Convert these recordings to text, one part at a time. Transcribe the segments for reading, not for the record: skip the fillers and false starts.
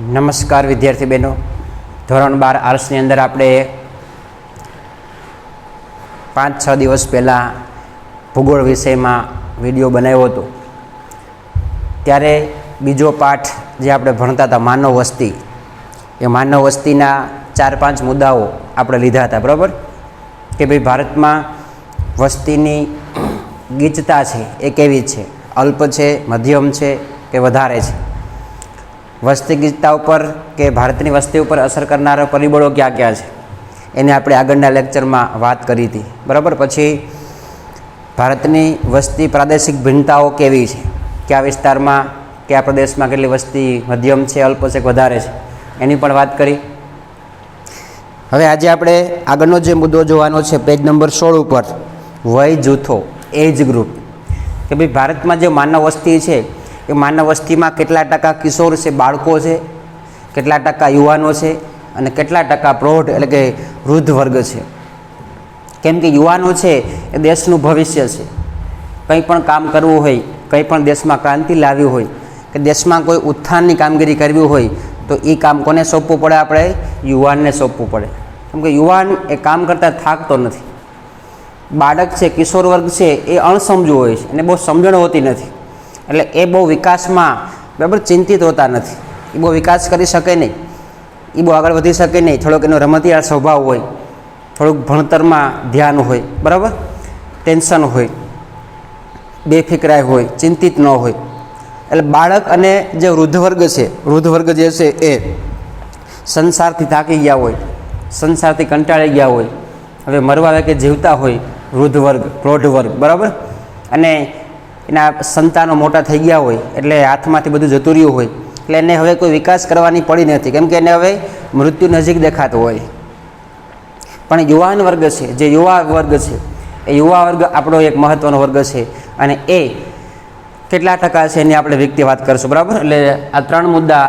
નમસ્કાર વિદ્યાર્થી બહેનો, ધોરણ 12 આર્ટ્સની અંદર આપણે 5-6 દિવસ પહેલાં ભૂગોળ વિષયમાં વિડીયો બનાવ્યો હતો. ત્યારે બીજો પાઠ જે આપણે ભણતા હતા માનવ વસ્તી, એ માનવ વસ્તીના 4-5 મુદ્દાઓ આપણે લીધા હતા. બરાબર કે ભાઈ ભારતમાં વસ્તીની ગીચતા છે એ કેવી છે, અલ્પ છે, મધ્યમ છે કે વધારે છે, વસ્તી ગીચતા ઉપર કે ભારતની વસ્તી ઉપર અસર કરનારા પરિબળો ક્યાં ક્યાં છે, એને આપણે આગળના લેક્ચરમાં વાત કરી હતી. બરાબર. પછી ભારતની વસ્તી પ્રાદેશિક ભિન્નતાઓ કેવી છે, કયા વિસ્તારમાં કયા પ્રદેશમાં કેટલી વસ્તી મધ્યમ છે, અલ્પ છે કે વધારે છે, એની પણ વાત કરી. હવે આજે આપણે આગળનો જે મુદ્દો જોવાનો છે પેજ નંબર 16 ઉપર, વય જૂથો, એજ ગ્રુપ, કે ભાઈ ભારતમાં જે માનવ વસ્તી છે એ માનવ વસ્તીમાં કેટલા ટકા કિશોર છે, બાળકો છે, કેટલા ટકા યુવાનો છે અને કેટલા ટકા પ્રૌઢ એટલે કે વૃદ્ધ વર્ગ છે. કેમ કે યુવાનો છે એ દેશનું ભવિષ્ય છે. કંઈ પણ કામ કરવું હોય, કંઈ પણ દેશમાં ક્રાંતિ લાવવી હોય કે દેશમાં કોઈ ઉત્થાનની કામગીરી કરવી હોય તો એ કામ કોને સોંપવું પડે? આપણે યુવાનને સોંપવું પડે. કેમ કે યુવાન એ કામ કરતાં થાકતો નથી. બાળક છે, કિશોર વર્ગ છે, એ અણસમજુ હોય છે અને બહુ સમજણ હોતી નથી, એટલે એ બહુ વિકાસમાં બરાબર ચિંતિત હોતા નથી. એ બહુ વિકાસ કરી શકે નહીં, એ બહુ આગળ વધી શકે નહીં. થોડોક એનો રમતિયાળ સ્વભાવ હોય, થોડુંક ભણતરમાં ધ્યાન હોય, બરાબર, ટેન્શન હોય, બેફિકરાઈ હોય, ચિંતિત ન હોય. એટલે બાળક અને જે વૃદ્ધ વર્ગ છે, વૃદ્ધ વર્ગ જે છે એ સંસારથી થાકી ગયા હોય, સંસારથી કંટાળી ગયા હોય, હવે મરવા વેકે જીવતા હોય વૃદ્ધ વર્ગ, પ્રૌઢ વર્ગ, બરાબર, અને એના સંતાનો મોટા થઈ ગયા હોય એટલે હાથમાંથી બધું જતું રહ્યું હોય, એટલે એને હવે કોઈ વિકાસ કરવાની પડી નથી. કેમ કે એને હવે મૃત્યુ નજીક દેખાતું હોય. પણ યુવાન વર્ગ છે, જે યુવા વર્ગ છે, એ યુવા વર્ગ આપણો એક મહત્ત્વનો વર્ગ છે અને એ કેટલા ટકા છે એની આપણે વ્યક્તિ વાત કરશું. બરાબર. એટલે આ 3 મુદ્દા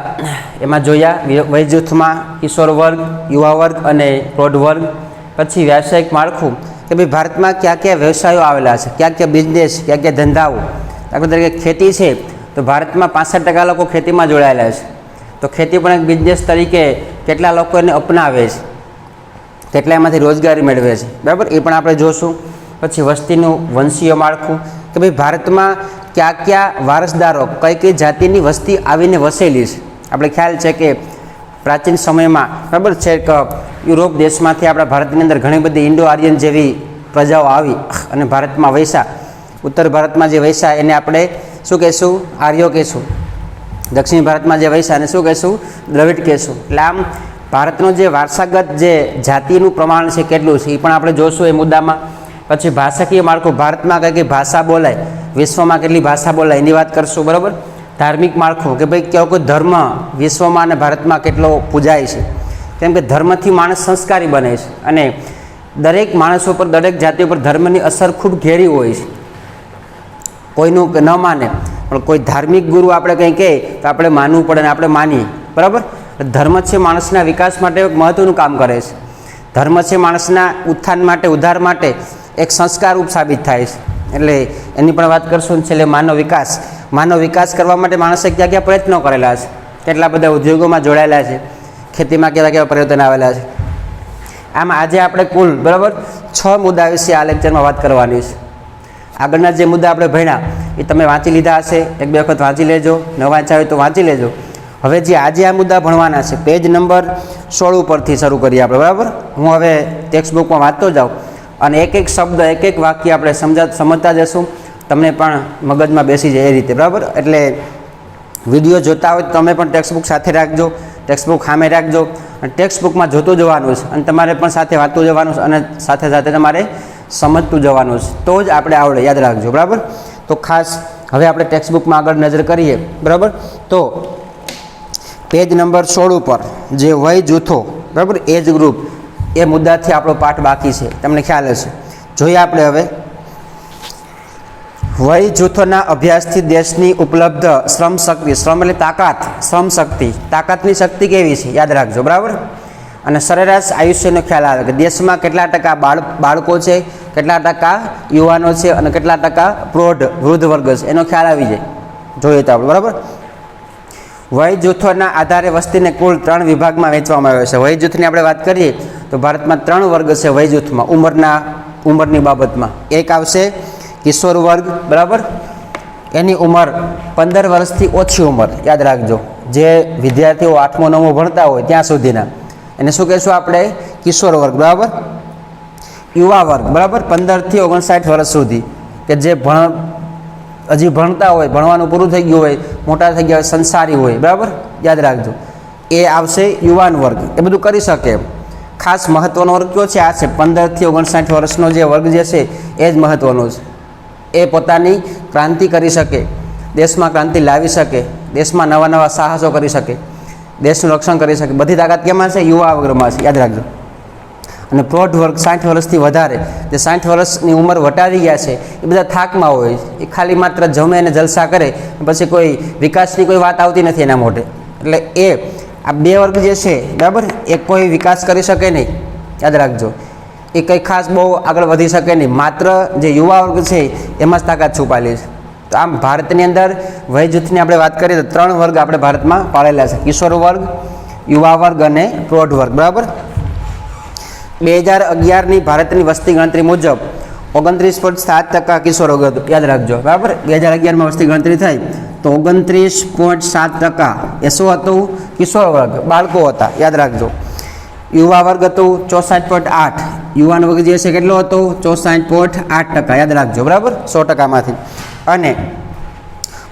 એમાં જોયા: વય જૂથમાં કિશોર વર્ગ, યુવા વર્ગ અને પ્રૌઢ વર્ગ. પછી વ્યાવસાયિક માળખું, કે ભાઈ ભારતમાં કયા કયા વ્યવસાયો આવેલા છે, કયા કયા બિઝનેસ, કયા કયા ધંધાઓ. દાખલા તરીકે ખેતી છે તો ભારતમાં 65% લોકો ખેતીમાં જોડાયેલા છે. તો ખેતી પણ એક બિઝનેસ તરીકે કેટલા લોકો એને અપનાવે છે, કેટલા એમાંથી રોજગારી મેળવે છે. બરાબર, એ પણ આપણે જોશું. પછી વસ્તીનું વંશીય માળખું, કે ભાઈ ભારતમાં કયા કયા વારસદારો, કઈ કઈ જાતિની વસ્તી આવીને વસેલી છે. આપણે ખ્યાલ છે કે પ્રાચીન સમયમાં બરાબર છે કે યુરોપ દેશમાંથી આપણા ભારતની અંદર ઘણી બધી ઇન્ડો આર્યન જેવી પ્રજાઓ આવી અને ભારતમાં વસ્યા. ઉત્તર ભારતમાં જે વસ્યા એને આપણે શું કહીશું? આર્યો કહીશું. દક્ષિણ ભારતમાં જે વસ્યા એને શું કહીશું? દ્રવિડ કહીશું. એટલે આમ ભારતનો જે વારસાગત જે જાતિનું પ્રમાણ છે કેટલું છે એ પણ આપણે જોશું એ મુદ્દામાં. પછી ભાષાકીય માળખું, ભારતમાં કઈ કઈ ભાષા બોલાય, વિશ્વમાં કેટલી ભાષા બોલાય એની વાત કરશું. બરાબર. ધાર્મિક માળખું, કે ભાઈ કયો કોઈ ધર્મ વિશ્વમાં અને ભારતમાં કેટલો પૂજાય છે. કેમ કે ધર્મથી માણસ સંસ્કારી બને છે અને દરેક માણસો પર, દરેક જાતિ ઉપર ધર્મની અસર ખૂબ ઘેરી હોય છે. કોઈનું ન માને પણ કોઈ ધાર્મિક ગુરુ આપણે કંઈ કહે તો આપણે માનવું પડે અને આપણે માનીએ. બરાબર. ધર્મ છે માણસના વિકાસ માટે એક મહત્ત્વનું કામ કરે છે. ધર્મ છે માણસના ઉત્થાન માટે, ઉદ્ધાર માટે એક સંસ્કાર રૂપ સાબિત થાય છે. એટલે એની પણ વાત કરશું. છેલ્લે માનવ વિકાસ. માનવ વિકાસ કરવા માટે માણસે ક્યાં ક્યાં પ્રયત્નો કરેલા છે, કેટલા બધા ઉદ્યોગોમાં જોડાયેલા છે, ખેતીમાં કેવા કેવા પરિવર્તન આવેલા છે. આમ આજે આપણે કુલ બરાબર 6 મુદ્દા વિશે આ લેક્ચરમાં વાત કરવાની છે. આગળના જે મુદ્દા આપણે ભણ્યા એ તમે વાંચી લીધા હશે, 1-2 વખત વાંચી લેજો, ન વાંચ્યા હોય તો વાંચી લેજો. હવે જે આજે આ મુદ્દા ભણવાના છે પેજ નંબર 16 ઉપરથી શરૂ કરીએ આપણે. બરાબર. હું હવે ટેક્સ્ટ બુકમાં વાંચતો જાઉં અને એક એક શબ્દ, એક એક વાક્ય આપણે સમજતા જશું. તમને પણ મગજમાં બેસી જાય એ રીતે. બરાબર. એટલે વિડીયો જોતા હોય તો તમે પણ ટેક્સ્ટ બુક સાથે રાખજો, ટેક્સ્ટ બુક સામે રાખજો અને ટેક્સ્ટ બુકમાં જોતું જવાનું છે અને તમારે પણ સાથે વાંચતું જવાનું છે અને સાથે સાથે તમારે સમજતું જવાનું છે, તો જ આપણે આવડે. યાદ રાખજો. બરાબર. તો ખાસ હવે આપણે ટેક્સ્ટ બુકમાં આગળ નજર કરીએ. બરાબર. તો પેજ નંબર 16 ઉપર જે વય જૂથો, બરાબર, એજ ગ્રુપ, એ મુદ્દાથી આપણો પાઠ બાકી છે, તમને ખ્યાલ હશે. જોઈએ આપણે હવે. વય જૂથોના અભ્યાસથી દેશની ઉપલબ્ધ શ્રમ શક્તિ, શ્રમ એટલે તાકાત, શ્રમ શક્તિ, તાકાતની શક્તિ કેવી છે યાદ રાખજો. બરાબર. અને સરેરાશ આયુષ્યનો ખ્યાલ આવે કે દેશમાં કેટલા ટકા બાળકો છે, કેટલા ટકા યુવાનો છે અને કેટલા ટકા પ્રૌઢ વૃદ્ધ વર્ગ છે, એનો ખ્યાલ આવી જાય. જોઈએ તો આપણે. બરાબર. વય જૂથોના આધારે વસ્તીને કુલ 3 વિભાગમાં વહેંચવામાં આવે છે. વય જૂથની આપણે વાત કરીએ તો ભારતમાં 3 વર્ગ છે વય જૂથમાં ઉંમરની બાબતમાં. એક આવશે કિશોર વર્ગ, બરાબર, એની ઉંમર 15 વર્ષથી ઓછી ઉંમર, યાદ રાખજો. જે વિદ્યાર્થીઓ 8મું 9મું ભણતા હોય ત્યાં સુધીના, એને શું કહીશું આપણે? કિશોર વર્ગ, બરાબર. યુવા વર્ગ, બરાબર, 15 થી 59 વર્ષ સુધી, કે જે હજી ભણતા હોય, ભણવાનું પૂરું થઈ ગયું હોય, મોટા થઈ ગયા હોય, સંસારી હોય, બરાબર, યાદ રાખજો. એ આવશે યુવાન વર્ગ. એ બધું કરી શકે. ખાસ મહત્વનો વર્ગ કયો છે? આ છે 15 થી 59 વર્ષનો જે વર્ગ જે છે એ જ મહત્વનો છે. એ પોતાની ક્રાંતિ કરી શકે, દેશમાં ક્રાંતિ લાવી શકે, દેશમાં નવા નવા સાહસો કરી શકે, દેશનું રક્ષણ કરી શકે. બધી તાકાત કેમાં છે? યુવા વર્ગમાં છે, યાદ રાખજો. અને પ્રૌઢ વર્ગ 60 વર્ષથી વધારે, જે 60 વર્ષની ઉંમર વટાવી ગયા છે, એ બધા થાકમાં હોય. એ ખાલી માત્ર જમે અને જલસા કરે, પછી કોઈ વિકાસની કોઈ વાત આવતી નથી એના મોઢે. એટલે આ 2 વર્ગ જે છે, બરાબર, એ કોઈ વિકાસ કરી શકે નહીં, યાદ રાખજો. એ કંઈ ખાસ બહુ આગળ વધી શકે નહીં. માત્ર જે યુવા વર્ગ છે એમાં જ તાકાત છુપાયેલી છે. તો આમ ભારતની અંદર વય જૂથની આપણે વાત કરીએ તો 3 વર્ગ આપણે ભારતમાં પાળેલા છે: કિશોર વર્ગ, યુવા વર્ગ અને પ્રૌઢ વર્ગ, બરાબર. 2011ની ભારતની વસ્તી ગણતરી મુજબ 29.7% કિશોર વર્ગ હતું, યાદ રાખજો, બરાબર. 2011માં વસ્તી ગણતરી થઈ તો 29.7% એ શું હતું? કિશોર વર્ગ, બાળકો હતા, યાદ રાખજો. યુવા વર્ગ હતું 64.8%. યુવાન વર્ગ જે છે કેટલો હતો? 64.8%, યાદ રાખજો, બરાબર, 100%માંથી. અને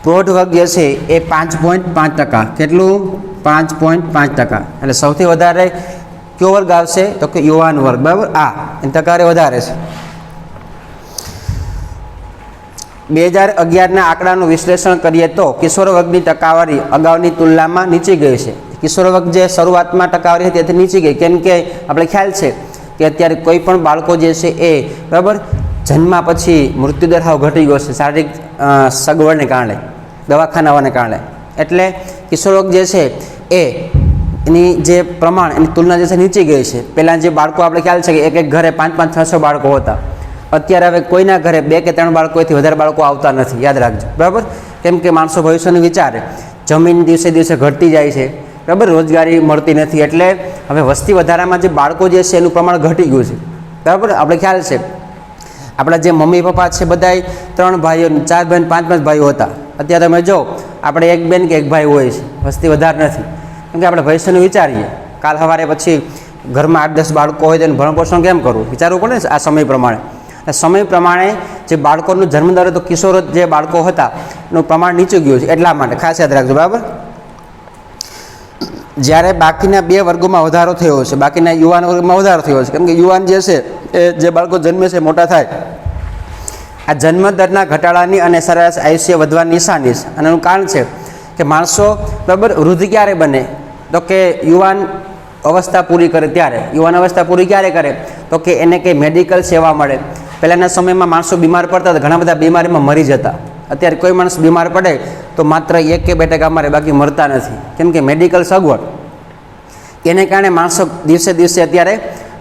પ્રૌઢ વર્ગ જે છે એ 5.5%. કેટલું? 5.5%. એટલે સૌથી વધારે કયો વર્ગ આવશે? તો કે યુવાન વર્ગ, બરાબર. એની ટકારે વધારે છે. 2011ના આંકડાનું વિશ્લેષણ કરીએ તો કિશોર વર્ગની ટકાવારી અગાઉની તુલનામાં નીચી ગઈ છે. કિશોર વર્ગ જે શરૂઆતમાં ટકાવારી હતી તેથી નીચી ગઈ, કેમ કે આપણે ખ્યાલ છે કે અત્યારે કોઈ પણ બાળકો જે છે એ, બરાબર, જન્મ પછી મૃત્યુદર હાવ ઘટી ગયો છે શારીરિક સગવડને કારણે, દવાખાનાઓને કારણે. એટલે કિશોર વર્ગ જે છે એની જે પ્રમાણ, એની તુલના જે છે નીચી ગઈ છે. પહેલાં જે બાળકો આપણે ખ્યાલ છે કે એક ઘરે 5-5, 6-6 બાળકો હતા. અત્યારે હવે કોઈના ઘરે 2 કે 3 બાળકોથી વધારે બાળકો આવતા નથી, યાદ રાખજો, બરાબર. કેમ કે માણસો ભવિષ્યનું વિચારે, જમીન દિવસે દિવસે ઘટતી જાય છે, બરાબર, રોજગારી મળતી નથી. એટલે હવે વસ્તી વધારામાં જે બાળકો જે છે એનું પ્રમાણ ઘટી ગયું છે, બરાબર. આપણે ખ્યાલ છે આપણા જે મમ્મી પપ્પા છે બધાય 3 ભાઈઓ, 4 બહેન, 5 ભાઈઓ હતા. અત્યારે તમે જો આપણે 1 બેન કે 1 ભાઈ હોય છે, વસ્તી વધારે નથી. કેમ કે આપણે ભવિષ્યનું વિચારીએ, કાલ સવારે પછી ઘરમાં 8-10 બાળકો હોય તો એનું ભરણપોષણ કેમ કરવું, વિચારવું પડે ને આ સમય પ્રમાણે. સમય પ્રમાણે જે બાળકોનું જન્મદર હતો, કિશોર જે બાળકો હતા એનું પ્રમાણ નીચું ગયું છે. એટલા માટે ખાસ યાદ રાખજો, બરાબર. જ્યારે બાકીના 2 વર્ગોમાં વધારો થયો છે, બાકીના યુવાન વર્ગમાં વધારો થયો છે. કેમ કે યુવાન જે છે એ જે બાળકો જન્મે છે, મોટા થાય, આ જન્મદરના ઘટાડાની અને સરેરાશ આયુષ્ય વધવાની નિશાની છે. અને એનું કારણ છે કે માણસો, બરાબર, વૃદ્ધ ક્યારે બને? તો કે યુવાન અવસ્થા પૂરી કરે ત્યારે. યુવાન અવસ્થા પૂરી ક્યારે કરે? તો કે એને કંઈ મેડિકલ સેવા મળે. પહેલાંના સમયમાં માણસો બીમાર પડતા હતા, ઘણા બધા બીમારીમાં મરી જતા. અત્યારે કોઈ માણસ બીમાર પડે તો માત્ર 1 કે 2% મારે, બાકી મરતા નથી. કેમ કે મેડિકલ સગવડ, એને કારણે માણસો દિવસે દિવસે અત્યારે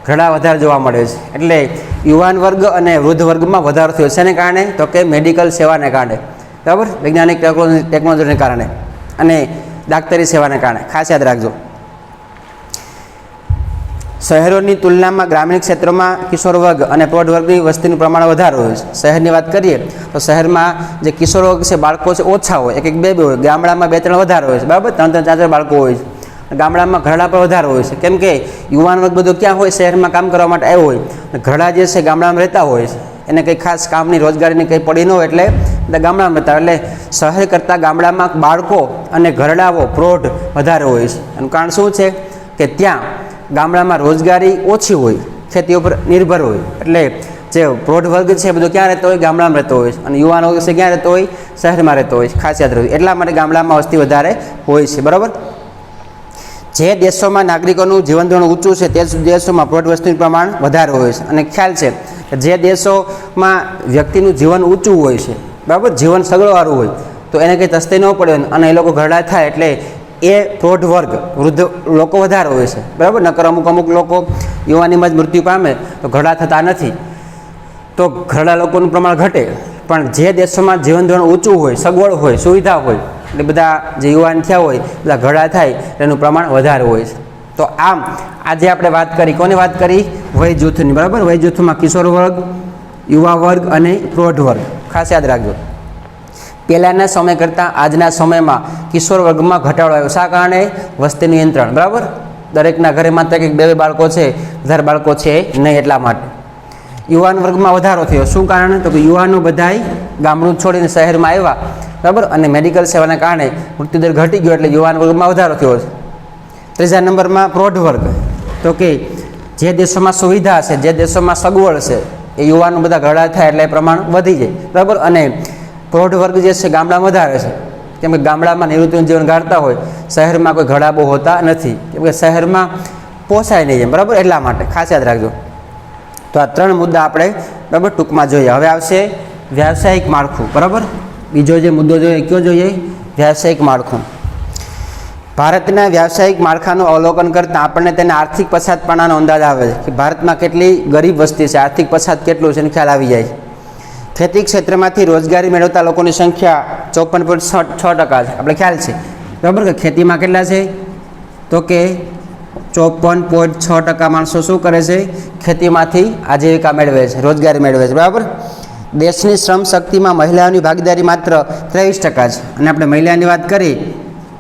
ઘણા વધારે જોવા મળે છે. એટલે યુવાન વર્ગ અને વૃદ્ધ વર્ગમાં વધારો થયો છે. એને કારણે તો કે મેડિકલ સેવાને કારણે, બરાબર, વૈજ્ઞાનિક ટેકનોલોજીને કારણે અને ડાક્ટરી સેવાને કારણે. ખાસ યાદ રાખજો. શહેરોની તુલનામાં ગ્રામીણ ક્ષેત્રોમાં કિશોર વર્ગ અને પ્રૌઢ વર્ગની વસ્તીનું પ્રમાણ વધારે હોય છે. શહેરની વાત કરીએ તો શહેરમાં જે કિશોર વર્ગ છે, બાળકો છે, ઓછા હોય, 1-2 હોય. ગામડામાં 2-3 વધારે હોય છે, બરાબર, 3-3, 4-4 બાળકો હોય છે. ગામડામાં ઘરડા પર વધારે હોય છે. કેમ કે યુવાન વર્ગ બધો ક્યાં હોય? શહેરમાં કામ કરવા માટે આવ્યો હોય. ઘરડા જે છે ગામડામાં રહેતા હોય છે, એને કંઈ ખાસ કામની, રોજગારીની કંઈ પડી ન હોય, એટલે ગામડામાં રહેતા. એટલે શહેર કરતાં ગામડામાં બાળકો અને ઘરડાઓ, પ્રૌઢ વધારે હોય છે. એનું કારણ શું છે? કે ત્યાં ગામડામાં રોજગારી ઓછી હોય, ખેતી ઉપર નિર્ભર હોય. એટલે જે પ્રૌઢ વર્ગ છે બધો ક્યાં રહેતો હોય? ગામડામાં રહેતો હોય છે. અને યુવાન વર્ગ છે ક્યાં રહેતો હોય? શહેરમાં રહેતો હોય છે. ખાસ યાદ રાખજો. એટલા માટે ગામડામાં વસ્તી વધારે હોય છે, બરાબર. જે દેશોમાં નાગરિકોનું જીવન ધોરણ ઊંચું છે તે દેશોમાં પ્રૌઢ વસ્તીનું પ્રમાણ વધારે હોય છે. અને ખ્યાલ છે કે જે દેશોમાં વ્યક્તિનું જીવન ઊંચું હોય છે, બરાબર, જીવન સગવડવાળું હોય, તો એને કંઈ તસ્તી ન પડે અને એ લોકો ઘરડા થાય એટલે એ પ્રૌઢ વર્ગ, વૃદ્ધ લોકો વધારે હોય છે, બરાબર. નકર અમુક લોકો યુવાનીમાં જ મૃત્યુ પામે તો ઘરડા થતા નથી, તો ઘરડા લોકોનું પ્રમાણ ઘટે. પણ જે દેશોમાં જીવન ધોરણ ઊંચું હોય, સગવડ હોય, સુવિધા હોય, એટલે બધા જે યુવાન થયા હોય બધા ઘડા થાય એનું પ્રમાણ વધારે હોય છે. તો આમ આજે આપણે વાત કરી, કોની વાત કરી? વય જૂથની, બરાબર. વય જૂથમાં કિશોર વર્ગ, યુવા વર્ગ અને પ્રૌઢ વર્ગ. ખાસ યાદ રાખજો, પહેલાંના સમય કરતાં આજના સમયમાં કિશોર વર્ગમાં ઘટાડો આવ્યો. શા કારણે? વસ્તી નિયંત્રણ, બરાબર. દરેકના ઘરે માત્ર કંઈક 2 બાળકો છે, વધારે બાળકો છે નહીં, એટલા માટે. યુવાન વર્ગમાં વધારો થયો. શું કારણ? તો કે યુવાનો બધાય ગામડું છોડીને શહેરમાં આવ્યા, બરાબર, અને મેડિકલ સેવાના કારણે મૃત્યુદર ઘટી ગયો, એટલે યુવાન વર્ગમાં વધારો થયો છે. ત્રીજા નંબરમાં પ્રૌઢ વર્ગ. તો કે જે દેશોમાં સુવિધા છે, જે દેશોમાં સગવડ છે, એ યુવાનો બધા ઘડા થાય એટલે પ્રમાણ વધી જાય, બરાબર. અને પ્રૌઢ વર્ગ જે છે ગામડામાં વધારે છે, કેમ કે ગામડામાં નિવૃત્તિનું જીવન ગાળતા હોય, શહેરમાં કોઈ ઘડા બહુ હોતા નથી, કેમ કે શહેરમાં પોસાય નહીં એમ, બરાબર. એટલા માટે ખાસ યાદ રાખજો. તો આ 3 મુદ્દા આપણે, બરાબર, ટૂંકમાં જોઈએ. હવે આવશે વ્યાવસાયિક માળખું, બરાબર. બીજો જે મુદ્દો જોઈએ કયો જોઈએ? વ્યાવસાયિક માળખું. ભારતના વ્યાવસાયિક માળખાનું અવલોકન કરતાં આપણને તેના આર્થિક પછાતપણાનો અંદાજ આવે છે કે ભારતમાં કેટલી ગરીબ વસ્તી છે, આર્થિક પછાત કેટલું છે એનો ખ્યાલ આવી જાય. ખેતી ક્ષેત્રમાંથી રોજગારી મેળવતા લોકોની સંખ્યા 54.6% છે, આપણે ખ્યાલ છે, બરાબર. કે ખેતીમાં કેટલા છે? તો કે 54.6% માણસો શું કરે છે? ખેતીમાંથી આજીવિકા મેળવે છે, રોજગારી મેળવે છે, બરાબર. દેશની શ્રમ શક્તિમાં મહિલાઓની ભાગીદારી માત્ર 23% છે. અને આપણે મહિલાની વાત કરી,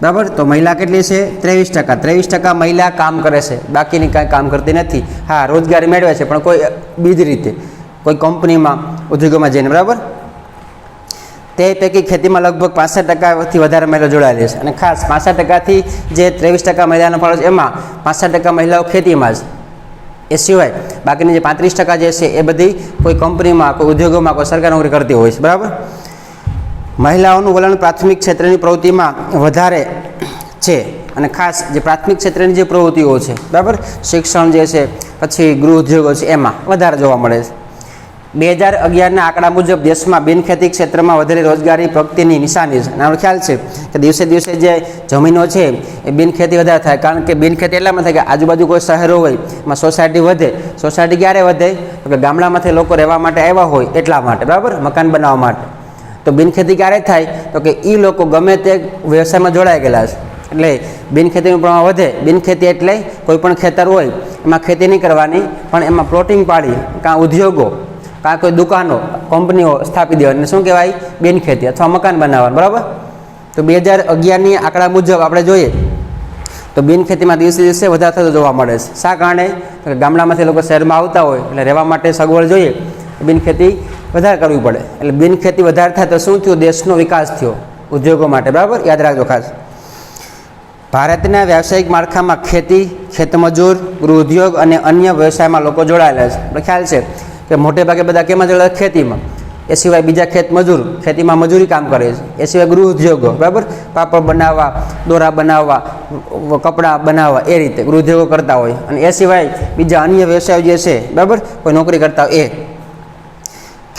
બરાબર, તો મહિલા કેટલી છે? 23%. 23% મહિલા કામ કરે છે, બાકીની કાંઈ કામ કરતી નથી. હા, રોજગારી મેળવે છે, પણ કોઈ બીજી રીતે, કોઈ કંપનીમાં, ઉદ્યોગોમાં જઈને, બરાબર. તે પૈકી ખેતીમાં લગભગ 65%થી વધારે મહિલાઓ જોડાયેલી છે. અને ખાસ 65%થી જે 23% મહિલાનો ફાળો છે, એમાં 65% મહિલાઓ ખેતીમાં છે. એ સિવાય બાકીની જે 35% જે છે એ બધી કોઈ કંપનીમાં, કોઈ ઉદ્યોગોમાં, કોઈ સરકારી નોકરી કરતી હોય છે, બરાબર. મહિલાઓનું વલણ પ્રાથમિક ક્ષેત્રની પ્રવૃત્તિમાં વધારે છે. અને ખાસ જે પ્રાથમિક ક્ષેત્રની જે પ્રવૃત્તિઓ છે, બરાબર, શિક્ષણ જે છે, પછી ગૃહ ઉદ્યોગો છે, એમાં વધારે જોવા મળે છે. 2011ના આંકડા મુજબ દેશમાં બિનખેતી ક્ષેત્રમાં વધેલી રોજગારી પ્રગતિની નિશાની છે. આનો ખ્યાલ છે કે દિવસે દિવસે જે જમીનો છે એ બિનખેતી વધારે થાય. કારણ કે બિનખેતી એટલામાં થાય કે આજુબાજુ કોઈ શહેરો હોય એમાં સોસાયટી વધે. સોસાયટી ક્યારે વધે? તો કે ગામડામાંથી લોકો રહેવા માટે આવ્યા હોય એટલા માટે, બરાબર, મકાન બનાવવા માટે. તો બિનખેતી ક્યારે થાય? તો કે એ લોકો ગમે તે વ્યવસાયમાં જોડાઈ ગયેલા છે, એટલે બિનખેતીનું પ્રમાણ વધે. બિનખેતી એટલે કોઈ પણ ખેતર હોય એમાં ખેતી નહીં કરવાની, પણ એમાં પ્લોટિંગ પાડી કાં ઉદ્યોગો, કાં કોઈ દુકાનો, કંપનીઓ સ્થાપી દેવાની, શું કહેવાય? બિનખેતી અથવા મકાન બનાવવાનું, બરાબર. તો 2011ની આંકડા મુજબ આપણે જોઈએ તો બિનખેતીમાં દિવસે દિવસે વધારે થતો જોવા મળે છે. શા કારણે? તો કે ગામડામાંથી લોકો શહેરમાં આવતા હોય એટલે રહેવા માટે સગવડ જોઈએ, બિનખેતી વધારે કરવી પડે. એટલે બિનખેતી વધારે થાય તો શું થયું? દેશનો વિકાસ થયો ઉદ્યોગો માટે, બરાબર. યાદ રાખજો ખાસ. ભારતના વ્યાવસાયિક માળખામાં ખેતી, ખેતમજૂર, ગૃહ ઉદ્યોગ અને અન્ય વ્યવસાયમાં લોકો જોડાયેલા છે. આપણે ખ્યાલ છે કે મોટે ભાગે બધા કેમાં જોડાયેલા? ખેતીમાં. એ સિવાય બીજા ખેત મજૂર, ખેતીમાં મજૂરી કામ કરે છે. એ સિવાય ગૃહ ઉદ્યોગો, બરાબર, પાપડ બનાવવા, દોરા બનાવવા, કપડાં બનાવવા, એ રીતે ગૃહ ઉદ્યોગો કરતા હોય. અને એ સિવાય બીજા અન્ય વ્યવસાયો જે છે, બરાબર, કોઈ નોકરી કરતા હોય એ.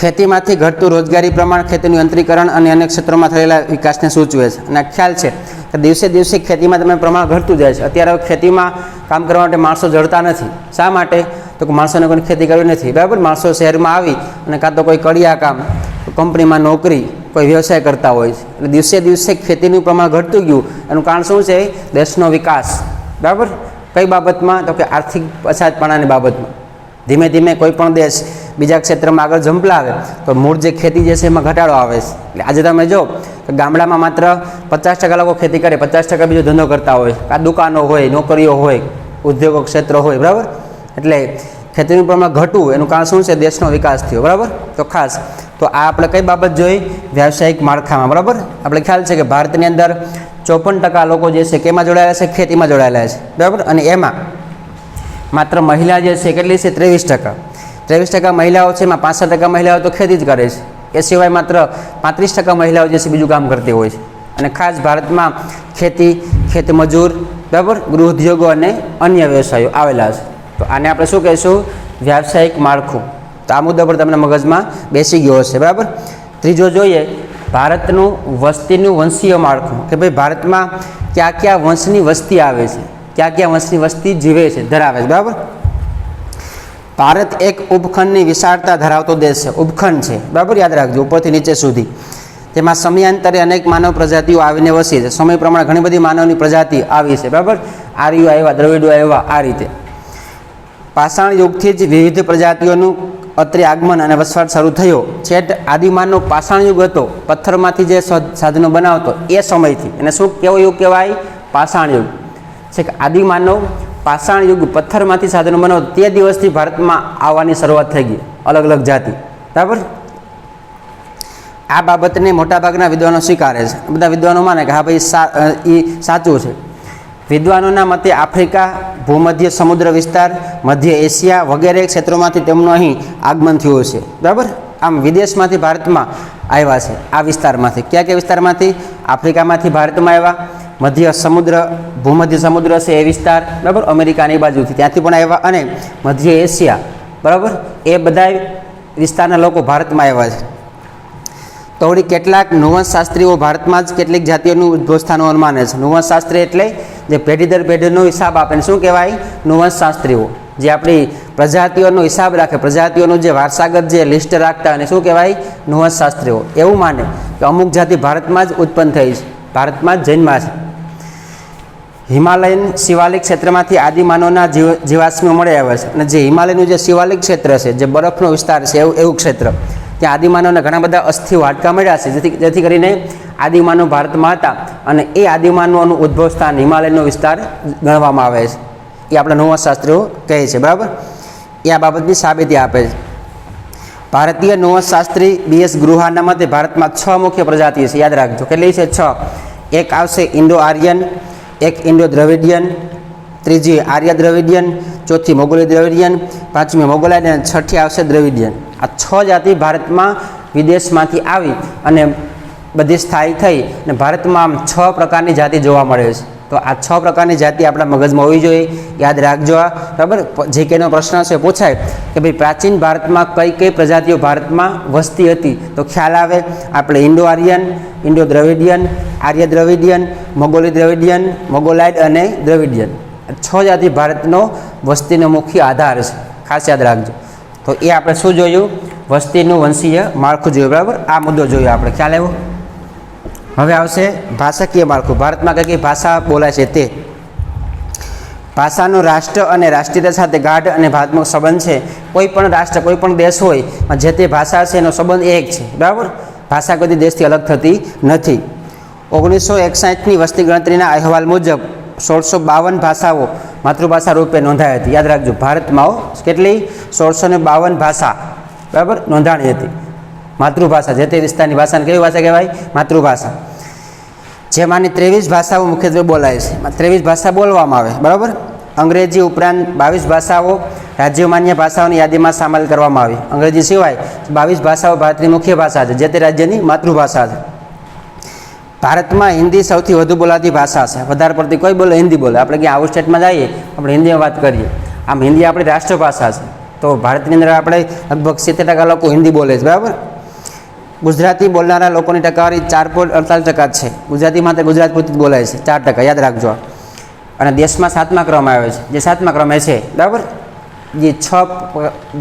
ખેતીમાંથી ઘટતું રોજગારી પ્રમાણ ખેતીનું યંત્રીકરણ અને અનેક ક્ષેત્રોમાં થયેલા વિકાસને સૂચવે છે. અને ખ્યાલ છે કે દિવસે દિવસે ખેતીમાં તમે પ્રમાણ ઘટતું જાય છે. અત્યારે ખેતીમાં કામ કરવા માટે માણસો જડતા નથી. શા માટે? તો કે માણસોને કોઈ ખેતી કરવી નથી, બરાબર. માણસો શહેરમાં આવી અને કાં તો કોઈ કડિયા કામ, કંપનીમાં નોકરી, કોઈ વ્યવસાય કરતા હોય છે. એટલે દિવસે દિવસે ખેતીનું પ્રમાણ ઘટતું ગયું. એનું કારણ શું છે? દેશનો વિકાસ, બરાબર. કઈ બાબતમાં? તો કે આર્થિક પછાતપણાની બાબતમાં. ધીમે ધીમે કોઈ પણ દેશ બીજા ક્ષેત્રમાં આગળ ઝંપલાવે તો મૂળ જે ખેતી જે છે એમાં ઘટાડો આવે છે. એટલે આજે તમે જો કે ગામડામાં માત્ર 50% લોકો ખેતી કરે, 50% બીજો ધંધો કરતા હોય, આ દુકાનો હોય, નોકરીઓ હોય, ઉદ્યોગો ક્ષેત્રો હોય, બરાબર. એટલે ખેતીનું પ્રમાણ ઘટવું એનું કારણ શું છે? દેશનો વિકાસ થયો, બરાબર. તો ખાસ તો આ આપણે કઈ બાબત જોઈ? વ્યાવસાયિક માળખામાં, બરાબર. આપણે ખ્યાલ છે કે ભારતની અંદર 54% લોકો જે છે કેમાં જોડાયેલા છે? ખેતીમાં જોડાયેલા છે, બરાબર. અને એમાં માત્ર મહિલા જે છે કેટલી છે? 23%. 23% મહિલાઓ છે, એમાં 65% મહિલાઓ તો ખેતી જ કરે છે. એ સિવાય માત્ર 35% મહિલાઓ જે છે બીજું કામ કરતી હોય છે. અને ખાસ ભારતમાં ખેતી, ખેતમજૂર, બરાબર, ગૃહ ઉદ્યોગો અને અન્ય વ્યવસાયો આવેલા છે. તો આને આપણે શું કહીશું? વ્યાવસાયિક માળખું. તો આ મુદ્દા પર તમને મગજમાં બેસી ગયો હશે, બરાબર. ત્રીજો જોઈએ ભારતનું વસ્તીનું વંશીય માળખું, કે ભાઈ ભારતમાં કયા કયા વંશની વસ્તી આવે છે, કયા કયા વંશની વસ્તી જીવે છે, ધરાવે છે, બરાબર. ભારત એક ઉપખંડની વિશાળતા ધરાવતો દેશ છે. ઉપખંડ છે, બરાબર, યાદ રાખજો, ઉપરથી નીચે સુધી. તેમાં સમયાંતરે અનેક માનવ પ્રજાતિઓ આવીને વસી છે. સમય પ્રમાણે ઘણી બધી માનવની પ્રજાતિ આવી છે, બરાબર. આર્યો આવ્યા, દ્રવિડો આવ્યા, આ રીતે પાષાણ યુગથી જ વિવિધ પ્રજાતિઓનું અત્રે આગમન અને વસવાટ શરૂ થયો. છેટ આદિમાનવ પાષાણ યુગ હતો, પથ્થરમાંથી જે સાધનો બનાવતો એ સમયથી. એને શું કેવો યુગ કહેવાય? પાષાણ યુગ. છે કે આદિમાનવ પાષાણ યુગ પથ્થરમાંથી સાધનો બનાવતો તે દિવસથી ભારતમાં આવવાની શરૂઆત થઈ ગઈ, અલગ અલગ જાતિ, બરાબર. આ બાબતને મોટાભાગના વિદ્વાનો સ્વીકારે છે. બધા વિદ્વાનો માને કે હા ભાઈ એ સાચું છે. વિદ્વાનોના મતે આફ્રિકા, ભૂમધ્ય સમુદ્ર વિસ્તાર, મધ્ય એશિયા વગેરે ક્ષેત્રોમાંથી તેમનું અહીં આગમન થયું છે, બરાબર. આમ વિદેશમાંથી ભારતમાં આવ્યા છે, આ વિસ્તારમાંથી. કયા કયા વિસ્તારમાંથી? આફ્રિકામાંથી ભારતમાં આવ્યા, મધ્ય સમુદ્ર, ભૂમધ્ય સમુદ્ર છે એ વિસ્તાર, બરાબર, અમેરિકાની બાજુથી ત્યાંથી પણ આવ્યા, અને મધ્ય એશિયા, બરાબર, એ બધા વિસ્તારના લોકો ભારતમાં આવ્યા છે. તો વળી કેટલાક નુવંશશાસ્ત્રીઓ ભારતમાં જ કેટલીક જાતિઓનું ઉદ્ભવ સ્થાનો માને છે. નુવંશશાસ્ત્રી એટલે જે પેઢી દર પેઢીનો હિસાબ આપે ને શું કહેવાય? નુવંશશાસ્ત્રીઓ. જે આપણી પ્રજાતિઓનો હિસાબ રાખે, પ્રજાતિઓનું જે વારસાગત જે લિસ્ટ રાખતા અને શું કહેવાય? નુવંશશાસ્ત્રીઓ. એવું માને કે અમુક જાતિ ભારતમાં જ ઉત્પન્ન થઈ છે, ભારતમાં જ જન્મા છે. હિમાલયન શિવાલિક ક્ષેત્રમાંથી આદિમાનવના જીવાશ્મીઓ મળી આવ્યા છે. અને જે હિમાલયનું જે શિવાલિક ક્ષેત્ર છે, જે બરફનો વિસ્તાર છે, એવું ક્ષેત્ર, ત્યાં આદિમાનવના ઘણા બધા અસ્થિઓ હાડકા મળ્યા છે, જેથી કરીને આદિમાનવ ભારતમાં હતા. અને એ આદિમાનવનું ઉદ્ભવ સ્થાન હિમાલયનો વિસ્તાર ગણવામાં આવે છે. એ આપણા નુવંશશાસ્ત્રીઓ કહે છે, બરાબર. એ આ બાબતની સાબિતી આપે છે. ભારતીય નુવંશશાસ્ત્રી BS ગુહાના મતે ભારતમાં 6 મુખ્ય પ્રજાતિ છે. યાદ રાખજો, કેટલી છે? 6. એક આવશે ઇન્ડો આર્યન, એક ઇન્ડો દ્રવિડિયન, ત્રીજી આર્ય દ્રવિડિયન, ચોથી મોગોલી દ્રવિડિયન, પાંચમી મોગોલાઇડ અને છઠ્ઠી આવશે દ્રવિડિયન. આ 6 જાતિ ભારતમાં વિદેશમાંથી આવી અને બધી સ્થાયી થઈ અને ભારતમાં આમ 6 પ્રકારની જાતિ જોવા મળે છે. તો આ 6 પ્રકારની જાતિ આપણા મગજમાં હોવી જોઈએ, યાદ રાખજો. આ બરાબર. જીકેનો પ્રશ્ન છે પૂછાય કે ભાઈ પ્રાચીન ભારતમાં કઈ કઈ પ્રજાતિઓ ભારતમાં વસતી હતી, તો ખ્યાલ આવે. આપણે ઇન્ડો આર્યન, ઇન્ડો દ્રવિડિયન, આર્ય દ્રવિડિયન, મોગોલી દ્રવિડિયન, મોગોલાઇડ અને દ્રવિડિયન. 6 જાતિ ભારતનો વસ્તીનો મુખ્ય આધાર છે, ખાસ યાદ રાખજો. તો એ આપણે શું જોયું? વસ્તીનું વંશીય માળખું જોયું, બરાબર. આ મુદ્દો જોયો આપણે, ખ્યાલ આવ્યો. હવે આવશે ભાષાકીય માળખું. ભારતમાં કઈ કઈ ભાષા બોલાય છે તે. ભાષાનો રાષ્ટ્ર અને રાષ્ટ્રીયતા સાથે ગાઢ અને ભાવનાત્મક સંબંધ છે. કોઈ પણ રાષ્ટ્ર, કોઈ પણ દેશ હોય, જે તે ભાષા છે એનો સંબંધ એક છે, બરાબર. ભાષા કોઈ દેશથી અલગ થતી નથી. 1961ની વસ્તી ગણતરીના અહેવાલ મુજબ 1652 ભાષાઓ માતૃભાષા રૂપે નોંધાઈ હતી. યાદ રાખજો, ભારતમાં કેટલી? 1652 ભાષા, બરાબર, નોંધાણી હતી. માતૃભાષા, જે તે વિસ્તારની ભાષાને કેવી ભાષા કહેવાય? માતૃભાષા. જેમાંની 23 ભાષાઓ મુખ્યત્વે બોલાય છે. 23 ભાષા બોલવામાં આવે, બરાબર. અંગ્રેજી ઉપરાંત 22 ભાષાઓ રાજ્યમાન્ય ભાષાઓની યાદીમાં સામેલ કરવામાં આવી. અંગ્રેજી સિવાય 22 ભાષાઓ ભારતની મુખ્ય ભાષા છે, જે તે રાજ્યની માતૃભાષા છે. ભારતમાં હિન્દી સૌથી વધુ બોલાતી ભાષા છે. વધારે પડતી કોઈ બોલે? હિન્દી બોલે. આપણે ક્યાં આઉટ સ્ટેટમાં જઈએ, આપણે હિન્દીમાં વાત કરીએ. આમ હિન્દી આપણી રાષ્ટ્રભાષા છે. તો ભારતની અંદર આપણે લગભગ 70% લોકો હિન્દી બોલે છે, બરાબર. ગુજરાતી બોલનારા લોકોની ટકાવારી 4.48% છે. ગુજરાતીમાં તો ગુજરાત પૂરતી બોલાય છે, 4%, યાદ રાખજો. અને દેશમાં 7મા ક્રમે આવે છે, જે 7મા ક્રમે છે, બરાબર. જે 6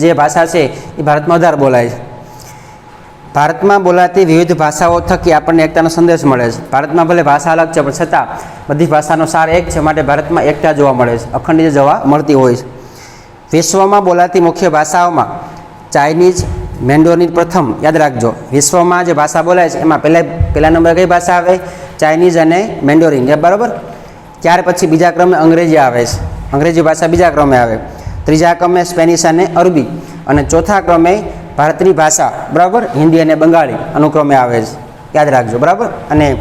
જે ભાષા છે એ ભારતમાં વધારે બોલાય છે. ભારતમાં બોલાતી વિવિધ ભાષાઓ થકી આપણને એકતાનો સંદેશ મળે છે. ભારતમાં ભલે ભાષા અલગ છે, પણ છતાં બધી ભાષાનો સાર એક છે, માટે ભારતમાં એકતા જોવા મળે છે, અખંડિત જોવા મળતી હોય છે. વિશ્વમાં બોલાતી મુખ્ય ભાષાઓમાં ચાઇનીઝ, મેન્ડોરિન પ્રથમ. યાદ રાખજો, વિશ્વમાં જે ભાષા બોલાય છે એમાં પહેલા નંબર કઈ ભાષા આવે? ચાઇનીઝ અને મેન્ડોરિન, બરાબર. ત્યાર પછી બીજા ક્રમે અંગ્રેજી આવે છે, અંગ્રેજી ભાષા બીજા ક્રમે આવે. ત્રીજા ક્રમે સ્પેનિશ અને અરબી, અને ચોથા ક્રમે ભારતની ભાષા, બરાબર, હિન્દી અને બંગાળી અનુક્રમે આવે છે. યાદ રાખજો, બરાબર. અને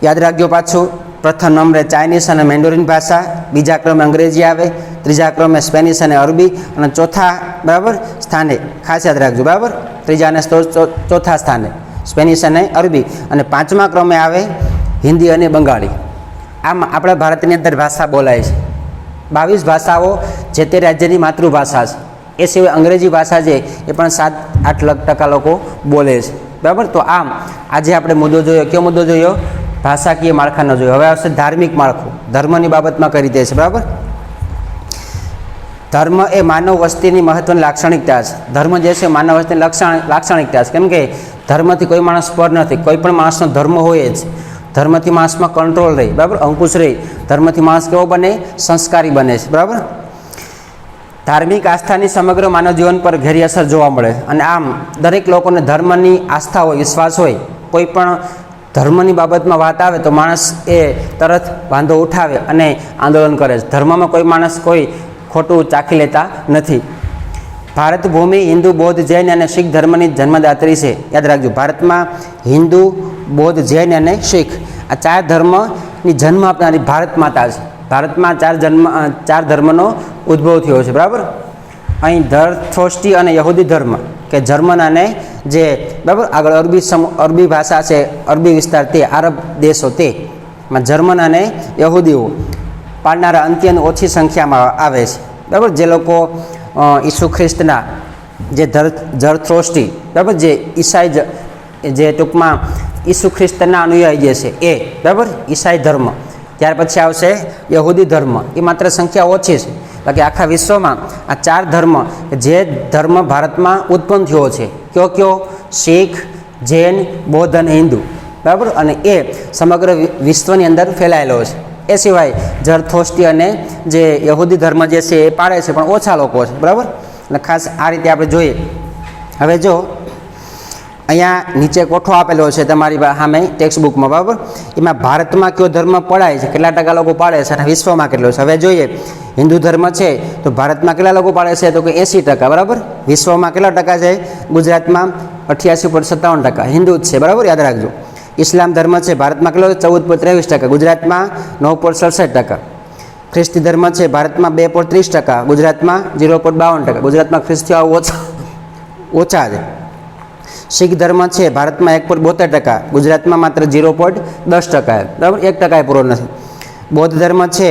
યાદ રાખજો પાછું, પ્રથમ નંબરે ચાઇનીઝ અને મેન્ડોરિન ભાષા, બીજા ક્રમે અંગ્રેજી આવે, ત્રીજા ક્રમે સ્પેનિશ અને અરબી, અને ચોથા, બરાબર, સ્થાને, ખાસ યાદ રાખજો, બરાબર, ત્રીજા અને ચોથા સ્થાને સ્પેનિશ અને અરબી, અને 5મા ક્રમે આવે હિન્દી અને બંગાળી. આમ આપણા ભારતની અંદર ભાષા બોલાય છે. 22 ભાષાઓ જે તે રાજ્યની માતૃભાષા છે. એ સિવાય અંગ્રેજી ભાષા છે એ પણ 7-8% લોકો બોલે છે, બરાબર. તો આમ આજે આપણે મુદ્દો જોયો. કયો મુદ્દો જોયો? ભાષાકીય માળખાનો જોયો. હવે આવશે ધાર્મિક માળખું. ધર્મની બાબતમાં કરી દે છે, બરાબર. ધર્મ એ માનવ વસ્તીની મહત્વની લાક્ષણિકતા છે. ધર્મ જે છે માનવ વસ્તીની લાક્ષણિકતા છે. કેમ કે ધર્મથી કોઈ માણસ પર નથી. કોઈ પણ માણસનો ધર્મ હોય જ. ધર્મથી માણસમાં કંટ્રોલ રહે, બરાબર, અંકુશ રહે. ધર્મથી માણસ કેવો બને? સંસ્કારી બને છે, બરાબર. ધાર્મિક આસ્થાની સમગ્ર માનવ જીવન પર ઘેરી અસર જોવા મળે. અને આમ દરેક લોકોને ધર્મની આસ્થા હોય, વિશ્વાસ હોય. કોઈ પણ ધર્મની બાબતમાં વાત આવે તો માણસ એ તરત વાંધો ઉઠાવે અને આંદોલન કરે છે. ધર્મમાં કોઈ માણસ કોઈ ખોટું ચાખી લેતા નથી. ભારત ભૂમિ હિન્દુ, બૌદ્ધ, જૈન અને શીખ ધર્મની જન્મદાત્રી છે. યાદ રાખજો, ભારતમાં હિન્દુ, બૌદ્ધ, જૈન અને શીખ આ 4 ધર્મની જન્મ આપનારી ભારત માતા છે. ભારતમાં 4 ધર્મનો ઉદ્ભવ થયો છે, બરાબર. અહીં ધરથોષ્ટી અને યહૂદી ધર્મ કે જર્મન અને જે, બરાબર, આગળ અરબી ભાષા છે, અરબી વિસ્તાર તે આરબ દેશો તેમાં જર્મન અને યહૂદીઓ પાળનારા અત્યંત ઓછી સંખ્યામાં આવે છે, બરાબર. જે લોકો ઈસુ ખ્રિસ્તના જે ધરથોષ્ટી, બરાબર, જે ઈસાઈ, જે ટૂંકમાં ઈસુ ખ્રિસ્તના અનુયાયી જે છે એ, બરાબર, ઈસાઈ ધર્મ. ત્યાર પછી આવશે યહૂદી ધર્મ. એ માત્ર સંખ્યા ઓછી છે. બાકી આખા વિશ્વમાં આ 4 ધર્મ, જે ધર્મ ભારતમાં ઉત્પન્ન થયો છે, કયો? શીખ, જૈન, બૌદ્ધ અને હિન્દુ, બરાબર. અને એ સમગ્ર વિશ્વની અંદર ફેલાયેલો છે. એ સિવાય ઝરથોષ્ટી અને જે યહૂદી ધર્મ જે છે એ પાળે છે, પણ ઓછા લોકો છે, બરાબર. એટલે ખાસ આ રીતે આપણે જોઈએ. હવે જો અહીંયા નીચે કોઠો આપેલો છે તમારી સામે ટેક્સ્ટ બુકમાં, બરાબર. એમાં ભારતમાં કયો ધર્મ પડાય છે, કેટલા ટકા લોકો પાળે છે, અને વિશ્વમાં કેટલો છે. હવે જોઈએ, હિન્દુ ધર્મ છે તો ભારતમાં કેટલા લોકો પાળે છે, તો કે 80%, બરાબર. વિશ્વમાં કેટલા ટકા છે? ગુજરાતમાં 88.57% હિન્દુ જ છે, બરાબર, યાદ રાખજો. ઇસ્લામ ધર્મ છે ભારતમાં કેટલો? 14.23%, ગુજરાતમાં 9.67%. ખ્રિસ્તી ધર્મ છે ભારતમાં 2.30%, ગુજરાતમાં 0.52%. ગુજરાતમાં ખ્રિસ્તીઓ ઓછા છે. શીખ ધર્મ છે ભારતમાં 1.72%, ગુજરાતમાં માત્ર 0.10%, બરાબર, 1% પૂરો નથી. બૌદ્ધ ધર્મ છે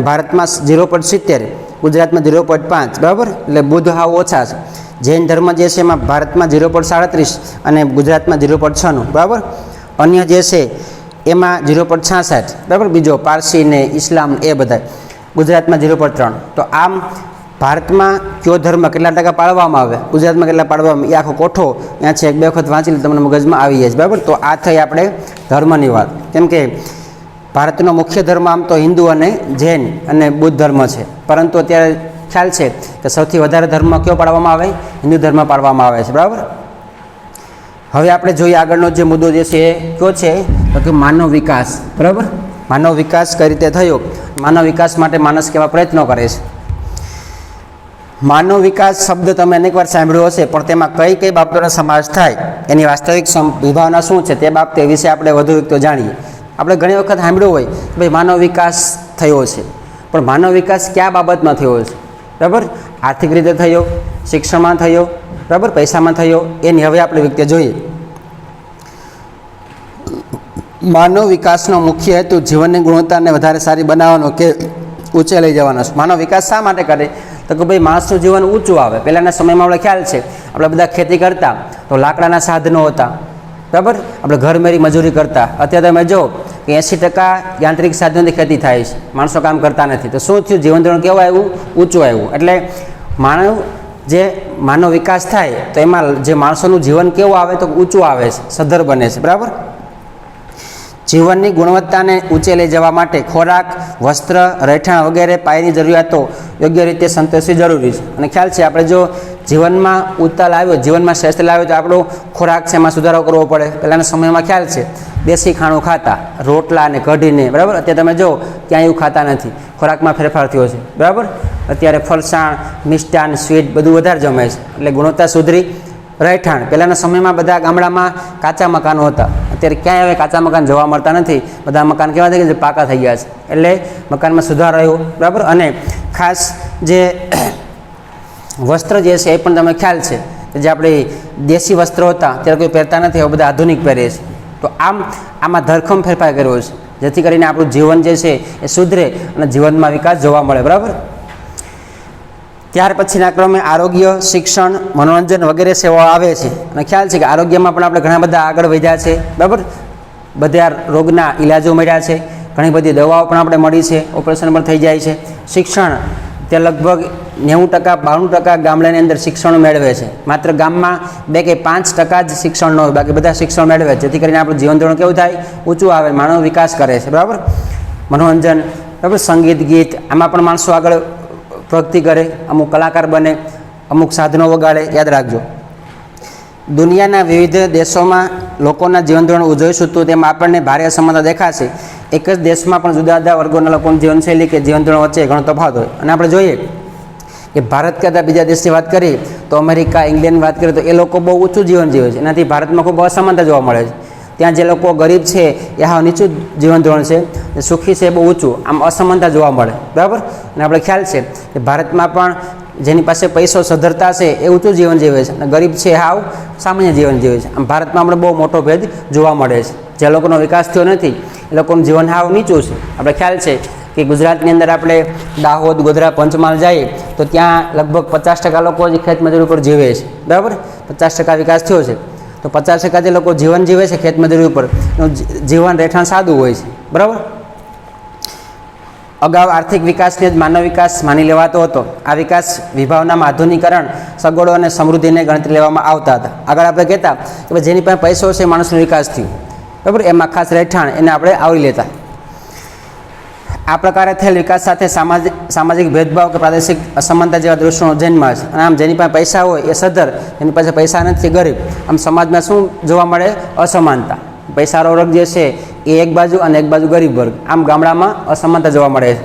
ભારતમાં 0.70, ગુજરાતમાં 0.5, બરાબર. એટલે બુદ્ધ હાવ ઓછા છે. જૈન ધર્મ જે છે એમાં ભારતમાં 0.37 અને ગુજરાતમાં 0.96, બરાબર. અન્ય જે છે એમાં 0.66, બરાબર. બીજો પારસી ને ઇસ્લામ એ બધા ગુજરાતમાં 0.3. તો આમ ભારતમાં કયો ધર્મ કેટલા ટકા પાળવામાં આવે, ગુજરાતમાં કેટલા પાળવામાં, એ આખો કોઠો ત્યાં છે. 1-2 વખત વાંચી લે તમને મગજમાં આવી જાય છે, બરાબર. તો આ થઈ આપણે ધર્મની વાત. કેમ કે ભારતનો મુખ્ય ધર્મ આમ તો હિન્દુ અને જૈન અને બુદ્ધ ધર્મ છે, પરંતુ અત્યારે ખ્યાલ છે કે સૌથી વધારે ધર્મ કયો પાળવામાં આવે? હિન્દુ ધર્મ પાળવામાં આવે છે, બરાબર. હવે આપણે જોઈએ આગળનો જે મુદ્દો જે છે એ કયો છે, તો કે માનવ વિકાસ, બરાબર. માનવ વિકાસ કઈ રીતે થયો? માનવ વિકાસ માટે માણસ કેવા પ્રયત્નો કરે છે? માનવ વિકાસ શબ્દ તમે અનેકવાર સાંભળ્યો હશે, પણ તેમાં કઈ કઈ બાબતોનો સમાવેશ થાય, એની વાસ્તવિક વિભાવના શું છે, તે બાબતે વિશે આપણે વધુ તો જાણીએ. આપણે ઘણી વખત સાંભળ્યું હોય કે ભાઈ માનવ વિકાસ થયો છે, પણ માનવ વિકાસ કયા બાબતમાં થયો છે, બરાબર? આર્થિક રીતે થયો, શિક્ષણમાં થયો, બરાબર, પૈસામાં થયો, એની હવે આપણે વિગતે જોઈએ. માનવ વિકાસનો મુખ્ય હેતુ જીવનની ગુણવત્તાને વધારે સારી બનાવવાનો કે ઊંચે લઈ જવાનો છે. માનવ વિકાસ શા માટે કરે? તો કે ભાઈ માણસનું જીવન ઊંચું આવે. પહેલાંના સમયમાં આપણે ખ્યાલ છે, આપણે બધા ખેતી કરતા તો લાકડાના સાધનો હતા, બરાબર. આપણે ઘરમેરી મજૂરી કરતા. અત્યારે તમે જો કે 80% યાંત્રિક સાધનોથી ખેતી થાય છે, માણસો કામ કરતા નથી. તો શું થયું? જીવન ધોરણ કેવું આવ્યું? ઊંચું આવ્યું. એટલે માનવ વિકાસ થાય તો એમાં જે માણસોનું જીવન કેવું આવે? તો ઊંચું આવે છે, સદ્ધર બને છે, બરાબર. જીવનની ગુણવત્તાને ઊંચે લઈ જવા માટે ખોરાક, વસ્ત્ર, રહેઠાણ વગેરે પાયાની જરૂરિયાતો યોગ્ય રીતે સંતોષવી જરૂરી છે. અને ખ્યાલ છે આપણે જો જીવનમાં ઉતાર આવ્યો, જીવનમાં શ્રેષ્ઠ લાવ્યો તો આપણો ખોરાક છે એમાં સુધારો કરવો પડે. પહેલાંના સમયમાં ખ્યાલ છે દેશી ખાણું ખાતા, રોટલા અને કઢીને, બરાબર. અત્યારે તમે જો ક્યાંય એવું ખાતા નથી, ખોરાકમાં ફેરફાર થયો છે, બરાબર. અત્યારે ફરસાણ, મિષ્ટાન, સ્વીટ બધું વધારે જમે છે, એટલે ગુણવત્તા સુધરી. રહેઠાણ, પહેલાંના સમયમાં બધા ગામડામાં કાચા મકાનો હતા, અત્યારે ક્યાંય હવે કાચા મકાન જોવા મળતા નથી. બધા મકાન કેવા થઈ ગયા છે? પાકા થઈ ગયા છે. એટલે મકાનમાં સુધારો આવ્યો, બરાબર. અને ખાસ જે વસ્ત્ર જે છે એ પણ તમે ખ્યાલ છે કે જે આપણે દેશી વસ્ત્રો હતા ત્યારે કોઈ પહેરતા નથી, હવે બધા આધુનિક પહેરે છે. તો આમાં ધરખમ ફેરફાર કર્યો છે, જેથી કરીને આપણું જીવન જે છે એ સુધરે અને જીવનમાં વિકાસ જોવા મળે, બરાબર. ત્યાર પછીના ક્રમે આરોગ્ય, શિક્ષણ, મનોરંજન વગેરે સેવાઓ આવે છે. અને ખ્યાલ છે કે આરોગ્યમાં પણ આપણે ઘણા બધા આગળ વધ્યા છે, બરાબર. બધા રોગના ઇલાજો મળ્યા છે, ઘણી બધી દવાઓ પણ આપણે મળી છે, ઓપરેશન પણ થઈ જાય છે. શિક્ષણ, તે લગભગ 90% 92% ગામડાની અંદર શિક્ષણ મેળવે છે. માત્ર ગામમાં 2 કે 5% જ શિક્ષણ ન હોય, બાકી બધા શિક્ષણ મેળવે, જેથી કરીને આપણું જીવન ધોરણ કેવું થાય, ઊંચું આવે, માનવ વિકાસ કરે છે. બરાબર. મનોરંજન, બરાબર, સંગીત, ગીત, આમાં પણ માણસો આગળ પ્રગતિ કરે, અમુક કલાકાર બને, અમુક સાધનો વગાડે. યાદ રાખજો, દુનિયાના વિવિધ દેશોમાં લોકોના જીવન ધોરણ જોઈશું તો તેમાં આપણને ભારે અસમાનતા દેખાશે. એક જ દેશમાં પણ જુદા જુદા વર્ગોના લોકોની જીવનશૈલી કે જીવન ધોરણ વચ્ચે ઘણો તફાવત હોય. અને આપણે જોઈએ કે ભારત કરતાં બીજા દેશની વાત કરીએ તો અમેરિકા, ઇંગ્લેન્ડની વાત કરીએ તો એ લોકો બહુ ઊંચું જીવન જીવે છે. એનાથી ભારતમાં ખૂબ અસમાનતા જોવા મળે છે. ત્યાં જે લોકો ગરીબ છે એ હાવ નીચું જીવન ધોરણ છે, સુખી છે એ બહુ ઊંચું, આમ અસમાનતા જોવા મળે. બરાબર. અને આપણે ખ્યાલ છે કે ભારતમાં પણ જેની પાસે પૈસો સધરતા છે એ ઊંચું જીવન જીવે છે, અને ગરીબ છે હાવ સામાન્ય જીવન જીવે છે. આમ ભારતમાં આપણે બહુ મોટો ભેદ જોવા મળે છે. જે લોકોનો વિકાસ થયો નથી એ લોકોનું જીવન હાવ નીચું છે. આપણે ખ્યાલ છે કે ગુજરાતની અંદર આપણે દાહોદ, ગોધરા, પંચમહાલ જઈએ તો ત્યાં લગભગ 50% લોકો જ ખેતમજૂરી ઉપર જીવે છે. બરાબર. 50% વિકાસ થયો છે, તો 50% જે લોકો જીવન જીવે છે ખેતમજૂરી ઉપર, એનું જીવન રહેઠાણ સાદું હોય છે. બરાબર. અગાઉ આર્થિક વિકાસને જ માનવ વિકાસ માની લેવાતો હતો. આ વિકાસ વિભાવનામાં આધુનિકરણ, સગવડો અને સમૃદ્ધિને ગણતરી લેવામાં આવતા હતા. આગળ આપણે કહેતા કે જેની પાસે પૈસો છે માણસનો વિકાસ થયો. બરાબર. એમાં ખાસ રહેઠાણ એને આપણે આવરી લેતા. આ પ્રકારે થયેલ વિકાસ સાથે સામાજિક ભેદભાવ કે પ્રાદેશિક અસમાનતા જેવા દૃશ્યોનો જન્મ છે. અને આમ જેની પાસે પૈસા હોય એ સધર, જેની પાસે પૈસા નથી ગરીબ. આમ સમાજમાં શું જોવા મળે? અસમાનતા. પૈસાવાળો વર્ગ જે છે એ એક બાજુ અને એક બાજુ ગરીબ વર્ગ, આમ ગામડામાં અસમાનતા જોવા મળે છે.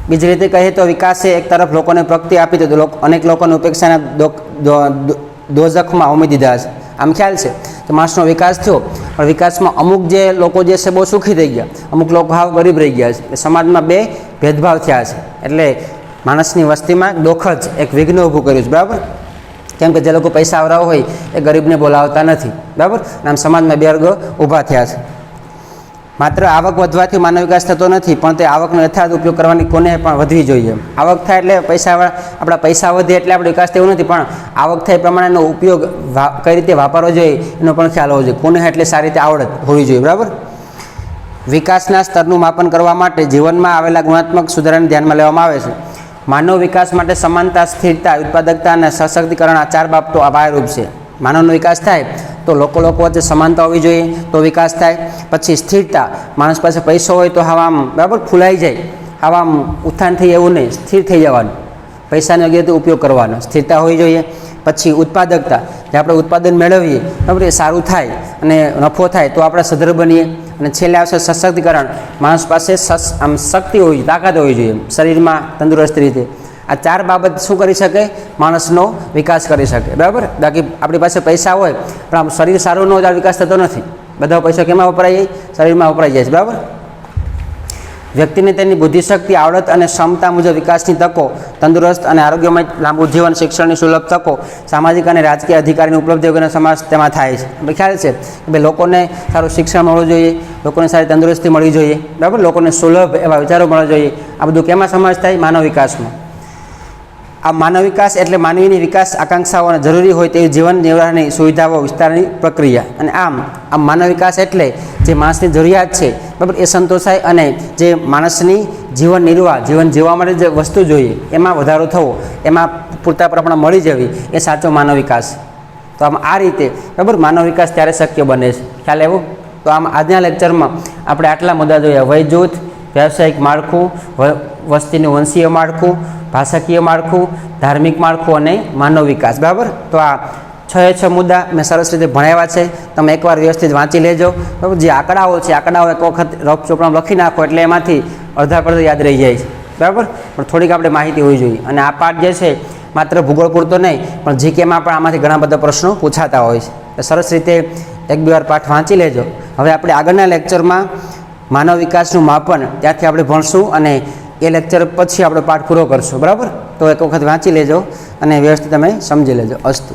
બીજી રીતે કહીએ તો વિકાસે એક તરફ લોકોને પ્રગતિ આપી તો અનેક લોકોને ઉપેક્ષાના દોજખમાં ઉમી દીધા છે. આમ ખ્યાલ છે કે માણસનો વિકાસ થયો, પણ વિકાસમાં અમુક જે લોકો જે છે બહુ સુખી થઈ ગયા, અમુક લોકો હાવ ગરીબ રહી ગયા છે. સમાજમાં બે ભેદભાવ થયા છે. એટલે માણસની વસ્તીમાં દોખ જ એક વિઘ્ન ઊભું કર્યું છે. બરાબર. કેમ કે જે લોકો પૈસાવાળા હોય એ ગરીબને બોલાવતા નથી. બરાબર. આમ સમાજમાં બે વર્ગો ઊભા થયા છે. માત્ર આવક વધવાથી માનવ વિકાસ થતો નથી, પણ તે આવકનો યથાર્થ ઉપયોગ કરવાની કોને પણ વધવી જોઈએ. આવક થાય એટલે આપણા પૈસા વધે એટલે આપણો વિકાસ તેવું નથી, પણ આવક થાય એ પ્રમાણેનો ઉપયોગ કઈ રીતે વાપરવો જોઈએ એનો પણ ખ્યાલ હોવો જોઈએ. કોને એટલે સારી રીતે આવડત હોવી જોઈએ. બરાબર. વિકાસના સ્તરનું માપન કરવા માટે જીવનમાં આવેલા ગુણાત્મક સુધારાને ધ્યાનમાં લેવામાં આવે છે. માનવ વિકાસ માટે સમાનતા, સ્થિરતા, ઉત્પાદકતા અને સશક્તિકરણ આ 4 બાબતો આભારરૂપ છે. માનવનો વિકાસ થાય તો લોકો વચ્ચે સમાનતા હોવી જોઈએ તો વિકાસ થાય. પછી સ્થિરતા, માણસ પાસે પૈસો હોય તો હવા આમ બરાબર ફૂલાઈ જાય, હવા આમ ઉત્થાન થઈ એવું નહીં, સ્થિર થઈ જવાનું, પૈસાનો યોગ્ય રીતે ઉપયોગ કરવાનો, સ્થિરતા હોવી જોઈએ. પછી ઉત્પાદકતા, જે આપણે ઉત્પાદન મેળવીએ બરાબર એ સારું થાય અને નફો થાય તો આપણે સદ્ધર બનીએ. અને છેલ્લે આવશે સશક્તિકરણ, માણસ પાસે આમ શક્તિ હોવી જોઈએ, તાકાત હોવી જોઈએ શરીરમાં, તંદુરસ્ત રીતે. આ 4 બાબત શું કરી શકે? માણસનો વિકાસ કરી શકે. બરાબર. બાકી આપણી પાસે પૈસા હોય પણ આમ શરીર સારું ન હોય તો વિકાસ થતો નથી. બધા પૈસા કેમાં વપરાય જાય? શરીરમાં વપરાઈ જાય છે. બરાબર. વ્યક્તિને તેની બુદ્ધિશક્તિ, આવડત અને ક્ષમતા મુજબ વિકાસની તકો, તંદુરસ્ત અને આરોગ્યમય લાંબુ જીવન, શિક્ષણની સુલભ તકો, સામાજિક અને રાજકીય અધિકારીની ઉપલબ્ધિ વગેરેનો સમાવેશ તેમાં થાય છે. આપણે ખ્યાલ છે કે ભાઈ લોકોને સારું શિક્ષણ મળવું જોઈએ, લોકોને સારી તંદુરસ્તી મળવી જોઈએ. બરાબર. લોકોને સુલભ એવા વિચારો મળવા જોઈએ. આ બધું કેમાં સમાવેશ થાય? માનવ વિકાસમાં. આ માનવ વિકાસ એટલે માનવીની વિકાસ આકાંક્ષાઓ જરૂરી હોય તેવી જીવન નિર્વાહની સુવિધાઓ વિસ્તારની પ્રક્રિયા. અને આમ માનવ વિકાસ એટલે જે માણસની જરૂરિયાત છે બરાબર એ સંતોષાય અને જે માણસની જીવન નિર્વાહ, જીવન જીવવા માટે જે વસ્તુ જોઈએ એમાં વધારો થવો, એમાં પૂરતા પ્રમાણમાં મળી જવી, એ સાચો માનવ વિકાસ. તો આમ આ રીતે બરાબર માનવ વિકાસ ત્યારે શક્ય બને છે. ખ્યાલ એવું? તો આમ આજના લેક્ચરમાં આપણે આટલા મુદ્દા જોયા: વય જૂથ, વ્યવસાયિક માળખું, વસ્તીનું વંશીય માળખું, ભાષાકીય માળખું, ધાર્મિક માળખું અને માનવ વિકાસ. બરાબર. તો આ 6 મુદ્દા મેં સરસ રીતે ભણાવ્યા છે. તમે એકવાર વ્યવસ્થિત વાંચી લેજો. બરાબર. જે આંકડાઓ છે, આંકડાઓ એક વખત રફ ચોપડામાં લખી નાખો એટલે એમાંથી અડધા યાદ રહી જાય છે. બરાબર. પણ થોડીક આપણે માહિતી હોવી જોઈએ. અને આ પાઠ જે છે માત્ર ભૂગોળ પૂરતો નહીં પણ જીકેમાં પણ આમાંથી ઘણા બધા પ્રશ્નો પૂછાતા હોય છે. સરસ રીતે 1-2 વાર પાઠ વાંચી લેજો. હવે આપણે આગળના લેક્ચરમાં માનવ વિકાસનું માપન ત્યાંથી આપણે ભણશું અને એ લેક્ચર પછી આપણે પાઠ પૂરો કરશું. બરાબર. તો એક વખત વાંચી લેજો અને વ્યવસ્થિત તમે સમજી લેજો. અસ્તુ.